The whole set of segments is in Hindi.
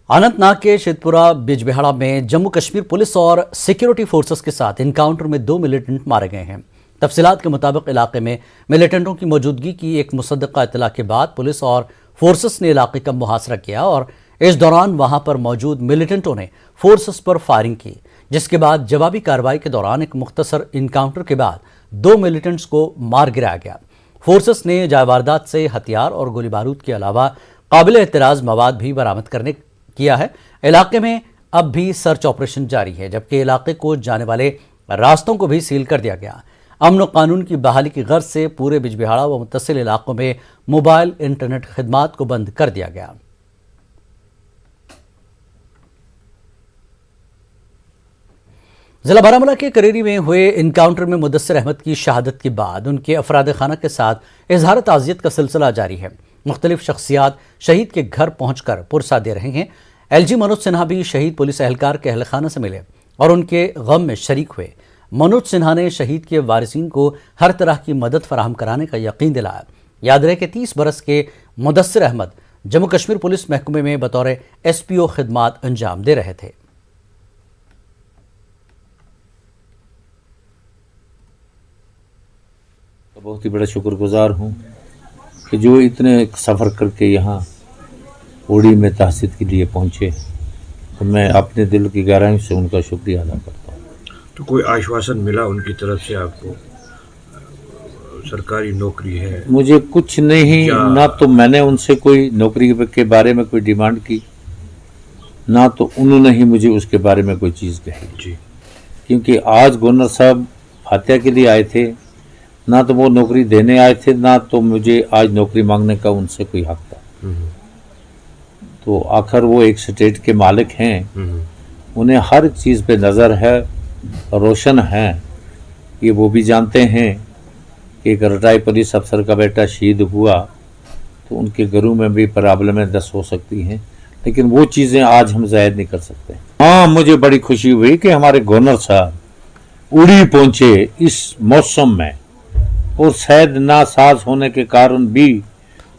अनंतनाग के शेतपुरा बिजबिहाड़ा में जम्मू कश्मीर पुलिस और सिक्योरिटी फोर्सेस के साथ इनकाउंटर में 2 मिलिटेंट मारे गए हैं। तफसीलात के मुताबिक इलाके में मिलिटेंटों की मौजूदगी की एक मुसद्दका इत्तला के बाद पुलिस और फोर्सेस ने इलाके का मुहासरा किया और इस दौरान वहां पर मौजूद मिलिटेंटों ने फोर्सेस पर फायरिंग की, जिसके बाद जवाबी कार्रवाई के दौरान एक मुख्तसर इनकाउंटर के बाद 2 मिलिटेंट्स को मार गिराया गया। फोर्सेस ने जाय वारदात से हथियार और गोली बारूद के अलावा काबिल एतराज मवाद भी बरामद करने किया है। इलाके में अब भी सर्च ऑपरेशन जारी है, जबकि इलाके को जाने वाले रास्तों को भी सील कर दिया गया। अमन व कानून की बहाली की गर्ज से पूरे बिजबिहाड़ा व मुत्तसिल इलाकों में मोबाइल इंटरनेट खिदमात को बंद कर दिया गया। जिला बारामूला के करेरी में हुए इनकाउंटर में मुदस्सिर अहमद की शहादत के बाद उनके अफराद खाना के साथ इजहार ताज़ियत का सिलसिला जारी है। मुख्तलिफ शख्सियात शहीद के घर पहुंचकर पुरसा दे रहे हैं। LG मनोज सिन्हा भी शहीद पुलिस एहलकार के अहल खाना से मिले और उनके गम में शरीक हुए। मनोज सिन्हा ने शहीद के वारिसीन को हर तरह की मदद फराहम कराने का यकीन दिलाया। याद रहे कि 30 बरस के मुदस्सिर अहमद जम्मू कश्मीर पुलिस महकमे में बतौर SPO खिदमात अंजाम दे रहे थे। बहुत ही बड़ा शुक्रगुजार हूँ कि जो इतने सफ़र करके यहाँ उड़ी में तहसीद के लिए पहुँचे, तो मैं अपने दिल की गहराई से उनका शुक्रिया अदा करता हूँ। तो कोई आश्वासन मिला उनकी तरफ से आपको? सरकारी नौकरी है? मुझे कुछ नहीं, ना तो मैंने उनसे कोई नौकरी के बारे में कोई डिमांड की, ना तो उन्होंने ही मुझे उसके बारे में कोई चीज़ कही जी। क्योंकि आज गवर्नर साहब फातिहा के लिए आए थे, ना तो वो नौकरी देने आए थे, ना तो मुझे आज नौकरी मांगने का उनसे कोई हक था। तो आखिर वो एक स्टेट के मालिक हैं, उन्हें हर चीज़ पे नज़र है, रोशन है। ये वो भी जानते हैं कि एक रिटायर्ड पुलिस अफसर का बेटा शहीद हुआ तो उनके घरों में भी प्रॉब्लमें 10 हो सकती हैं, लेकिन वो चीज़ें आज हम जायद नहीं कर सकते। हाँ, मुझे बड़ी खुशी हुई कि हमारे गवर्नर साहब उड़ी पहुँचे इस मौसम में, और शायद नासाज होने के कारण भी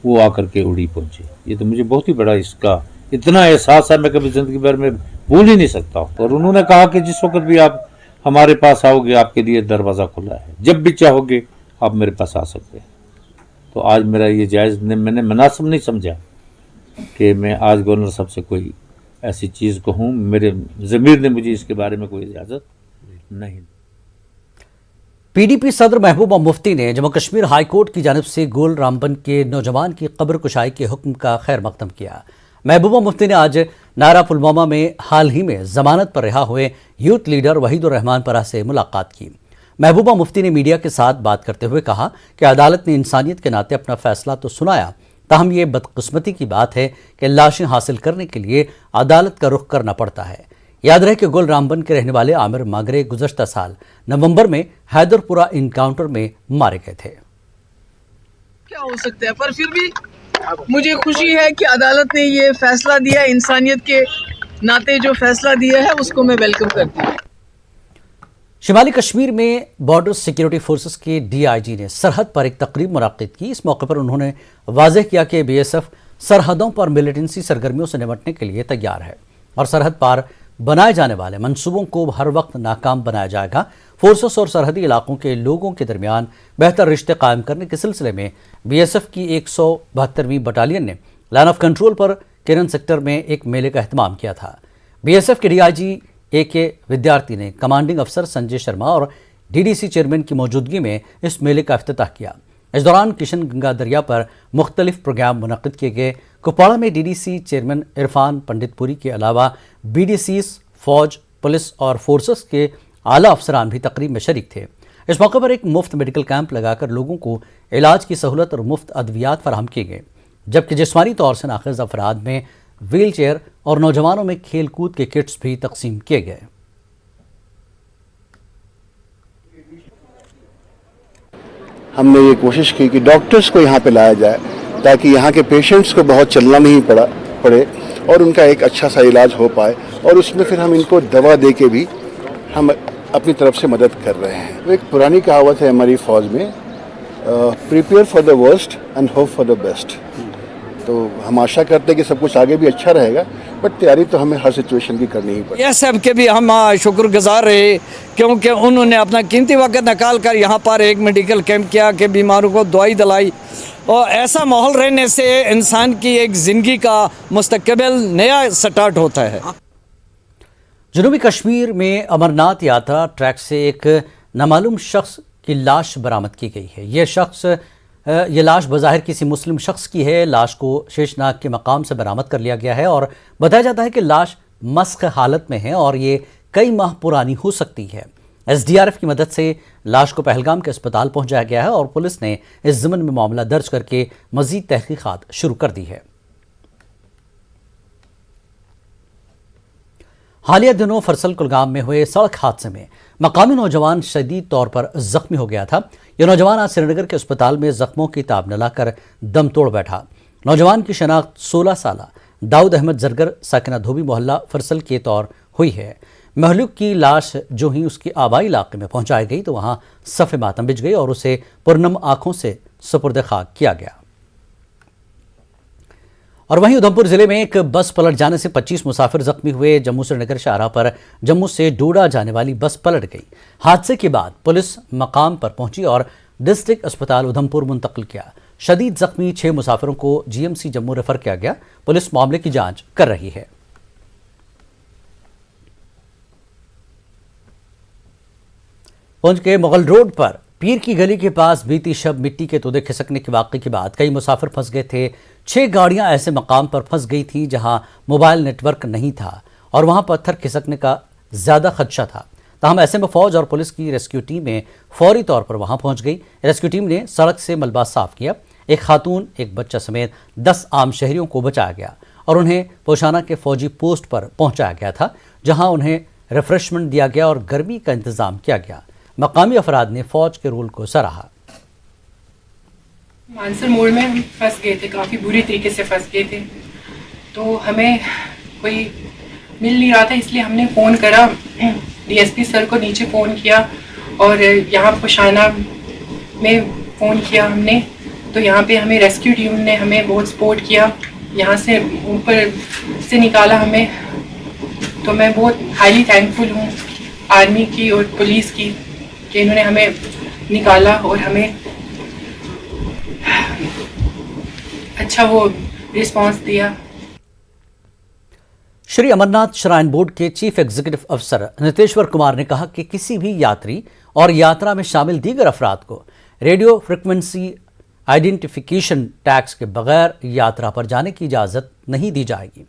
वो आकर के उड़ी पहुंचे। ये तो मुझे बहुत ही बड़ा इसका इतना एहसास है, मैं कभी जिंदगी भर में भूल ही नहीं सकता हूँ। और उन्होंने कहा कि जिस वक्त भी आप हमारे पास आओगे, आपके लिए दरवाज़ा खुला है, जब भी चाहोगे आप मेरे पास आ सकते हैं। तो आज मेरा ये जायज़ मैंने मुनासिब नहीं समझा कि मैं आज गवर्नर साहब से कोई ऐसी चीज़ कहूँ। मेरे ज़मीर ने मुझे इसके बारे में कोई इजाज़त नहीं। PDP सदर महबूबा मुफ्ती ने जम्मू कश्मीर हाई कोर्ट की जानिब से गोल रामबन के नौजवान की कब्र कुशाई के हुक्म का खैर मकदम किया। महबूबा मुफ्ती ने आज नारा पुलवामा में हाल ही में जमानत पर रिहा हुए यूथ लीडर वहीदुर रहमान परा से मुलाकात की। महबूबा मुफ्ती ने मीडिया के साथ बात करते हुए कहा कि अदालत ने इंसानियत के नाते अपना फैसला तो सुनाया, ताहम ये बदकिस्मती की बात है कि लाशें हासिल करने के लिए अदालत का रुख करना पड़ता है। याद रहे कि गुल रामबन के रहने वाले आमिर मागरे गुज़श्ता साल नवंबर में हैदरपुरा इनकाउंटर में मारे गए थे। क्या हो सकता है, पर फिर भी मुझे खुशी है कि अदालत ने ये फैसला दिया। इंसानियत के नाते जो फैसला दिया है उसको मैं वेलकम करती हूँ। शिमाली कश्मीर में बॉर्डर सिक्योरिटी फोर्सेस के DIG ने सरहद पर एक तकरीब मुनाकिद की। इस मौके पर उन्होंने वाज़ेह किया कि BSF सरहदों पर मिलिटेंसी सरगर्मियों से निपटने के लिए तैयार है और सरहद पार बनाए जाने वाले मंसूबों को हर वक्त नाकाम बनाया जाएगा। फोर्सेस और सरहदी इलाकों के लोगों के दरमियान बेहतर रिश्ते कायम करने के सिलसिले में BSF की 172वीं बटालियन ने लाइन ऑफ कंट्रोल पर किरन सेक्टर में एक मेले का एहतमाम किया था। BSF के DIG AK विद्यार्थी ने कमांडिंग अफसर संजय शर्मा और DDC चेयरमैन की मौजूदगी में इस मेले का इफ्तिताह किया। इस दौरान किशन गंगा दरिया पर मुख्तलिफ प्रोग्राम मुनक्किद किए गए। कुपवाड़ा में DDC चेयरमैन इरफान पंडितपुरी के अलावा BDCs, फौज, पुलिस और फोर्सेस के आला अफसरान भी तकरीब में शरीक थे। इस मौके पर एक मुफ्त मेडिकल कैंप लगाकर लोगों को इलाज की सहूलत और मुफ्त अद्वियात फराहम किए गए, जबकि जिस्मानी तौर से नाक़िज़ अफराद में व्हील चेयर और नौजवानों में खेल कूद के किट्स भी तकसीम किए गए। हमने ये कोशिश की कि डॉक्टर्स को यहाँ पे लाया जाए ताकि यहाँ के पेशेंट्स को बहुत चलना नहीं पड़े और उनका एक अच्छा सा इलाज हो पाए, और उसमें फिर हम इनको दवा दे के भी हम अपनी तरफ से मदद कर रहे हैं। एक पुरानी कहावत है हमारी फ़ौज में, prepare for the worst and hope for the best. तो हम आशा करते हैं कि सब कुछ आगे भी अच्छा रहेगा बट तैयारी तो हमें हर सिचुएशन की करनी ही पड़ेगी। BSF के भी हम शुक्रगुजार रहे क्योंकि उन्होंने अपना कीमती वक्त निकाल कर यहाँ पर एक मेडिकल कैंप किया कि बीमारों को दवाई दिलाई, और ऐसा माहौल रहने से इंसान की एक ज़िंदगी का मुस्तकबिल नया स्टार्ट होता है। जनूबी कश्मीर में अमरनाथ यात्रा ट्रैक से एक नामालूम शख्स की लाश बरामद की गई है। ये लाश बज़ाहिर किसी मुस्लिम शख्स की है। लाश को शेषनाग के मकाम से बरामद कर लिया गया है और बताया जाता है कि लाश मस्क हालत में है और ये कई माह पुरानी हो सकती है। SDRF की मदद से लाश को पहलगाम के अस्पताल पहुंचाया गया है और पुलिस ने इस ज़िम्न में मामला दर्ज करके मज़ीद तहकीक़ात शुरू कर दी है। हालिया दिनों फरसल कुलगाम में हुए सड़क हादसे में मकामी नौजवान शदीद तौर पर जख्मी हो गया था। यह नौजवान आज श्रीनगर के अस्पताल में जख्मों की ताब न लाकर दम तोड़ बैठा। नौजवान की शनाख्त 16 साला दाऊद अहमद जरगर साकिना धोबी मोहल्ला फरसल के तौर हुई है। महलूक की लाश जो ही उसकी आबाई इलाके में पहुंचाई गई तो वहां सफ़े मातम बिछ गई और उसे पुरनम आंखों से सुपुर्द खाक किया गया। और वहीं उधमपुर जिले में एक बस पलट जाने से 25 मुसाफिर जख्मी हुए। जम्मू श्रीनगर शाहराह पर जम्मू से डोडा जाने वाली बस पलट गई। हादसे के बाद पुलिस मकाम पर पहुंची और डिस्ट्रिक्ट अस्पताल उधमपुर मुंतकिल किया। शदीद जख्मी 6 मुसाफिरों को GMC जम्मू रेफर किया गया। पुलिस मामले की जांच कर रही है। पुंछ के मुगल रोड पर पीर की गली के पास बीती शब मिट्टी के तोदे खिसकने के वाक़े के बाद कई मुसाफिर फंस गए थे। 6 गाड़ियां ऐसे मकाम पर फंस गई थी जहां मोबाइल नेटवर्क नहीं था और वहां पत्थर खिसकने का ज़्यादा खदशा था। ताहम ऐसे में फौज और पुलिस की रेस्क्यू टीमें फौरी तौर पर वहां पहुंच गई। रेस्क्यू टीम ने सड़क से मलबा साफ किया। एक खातून, एक बच्चा समेत 10 आम शहरियों को बचाया गया और उन्हें पोशाना के फौजी पोस्ट पर पहुंचाया गया था, जहां उन्हें रिफ्रेशमेंट दिया गया और गर्मी का इंतजाम किया गया। मकामी अफराद ने फौज के रोल को सराहा। मानसर मोड़ में हम फंस गए थे, काफ़ी बुरी तरीके से फंस गए थे, तो हमें कोई मिल नहीं रहा था, इसलिए हमने फ़ोन करा DSP सर को, नीचे फ़ोन किया और यहाँ पोशाना में फ़ोन किया हमने, तो यहाँ पे हमें रेस्क्यू टीम ने हमें बहुत सपोर्ट किया, यहाँ से ऊपर से निकाला हमें। तो मैं बहुत हाईली थैंकफुल हूँ आर्मी की और पुलिस की कि इन्होंने हमें निकाला और हमें अच्छा वो रिस्पांस दिया। श्री अमरनाथ श्राइन बोर्ड के चीफ एग्जीक्यूटिव अफसर नितेश्वर कुमार ने कहा कि किसी भी यात्री और यात्रा में शामिल दीगर अफराद को रेडियो फ्रिक्वेंसी आइडेंटिफिकेशन टैक्स के बगैर यात्रा पर जाने की इजाज़त नहीं दी जाएगी।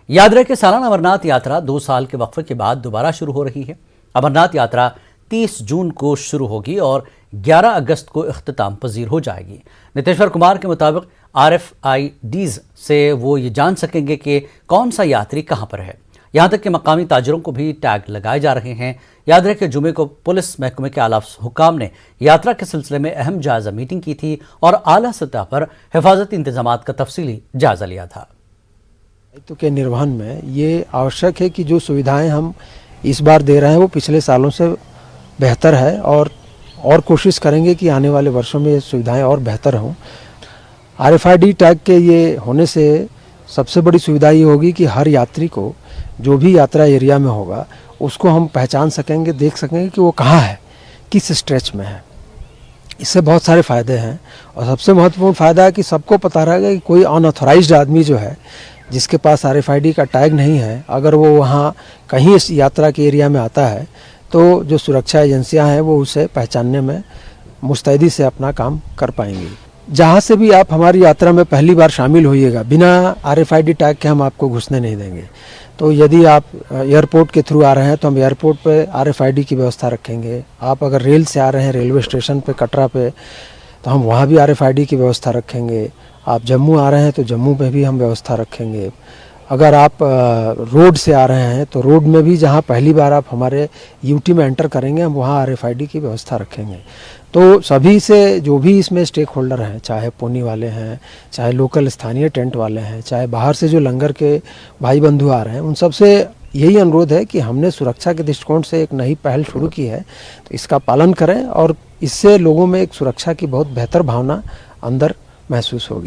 याद रहे कि सालाना अमरनाथ यात्रा 2 साल के वक्फे के बाद दोबारा शुरू हो रही है। अमरनाथ यात्रा 30 जून को शुरू होगी और 11 अगस्त को इख्तिताम पजीर हो जाएगी। नितेश्वर कुमार के मुताबिक RFIDs से वो ये जान सकेंगे कि कौन सा यात्री कहाँ पर है। यहाँ तक कि मकामी ताजरों को भी टैग लगाए जा रहे हैं। याद रहे कि जुमे को पुलिस महकमे के आला हुकाम ने यात्रा के सिलसिले में अहम जायजा मीटिंग की थी और आला सतह पर हिफाजती इंतजामात का तफसीली जायजा लिया था। दायित्व के निर्वहन में ये आवश्यक है कि जो सुविधाएं हम इस बार दे रहे हैं वो पिछले सालों से बेहतर है और कोशिश करेंगे कि आने वाले वर्षों में ये सुविधाएं और बेहतर हों। RFID टैग के ये होने से सबसे बड़ी सुविधा ये होगी कि हर यात्री को जो भी यात्रा एरिया में होगा उसको हम पहचान सकेंगे, देख सकेंगे कि वो कहाँ है, किस स्ट्रेच में है। इससे बहुत सारे फ़ायदे हैं और सबसे महत्वपूर्ण फ़ायदा है कि सबको पता रहेगा कि कोई अनऑथराइज्ड आदमी जो है जिसके पास RFID का टैग नहीं है, अगर वो वहाँ कहीं इस यात्रा के एरिया में आता है तो जो सुरक्षा एजेंसियां हैं वो उसे पहचानने में मुस्तैदी से अपना काम कर पाएंगी। जहाँ से भी आप हमारी यात्रा में पहली बार शामिल होइएगा, बिना RFID टैग के हम आपको घुसने नहीं देंगे। तो यदि आप एयरपोर्ट के थ्रू आ रहे हैं तो हम एयरपोर्ट पे RFID की व्यवस्था रखेंगे। आप अगर रेल से आ रहे हैं, रेलवे स्टेशन पे कटरा पे, तो हम वहाँ भी RFID की व्यवस्था रखेंगे। आप जम्मू आ रहे हैं तो जम्मू पे भी हम व्यवस्था रखेंगे। अगर आप रोड से आ रहे हैं तो रोड में भी जहाँ पहली बार आप हमारे UT में एंटर करेंगे हम वहाँ RFID की व्यवस्था रखेंगे। तो सभी से जो भी इसमें स्टेक होल्डर हैं, चाहे पोनी वाले हैं, चाहे लोकल स्थानीय टेंट वाले हैं, चाहे बाहर से जो लंगर के भाई बंधु आ रहे हैं, उन सबसे यही अनुरोध है कि हमने सुरक्षा के दृष्टिकोण से एक नई पहल शुरू की है, तो इसका पालन करें और इससे लोगों में एक सुरक्षा की बहुत बेहतर भावना अंदर महसूस होगी।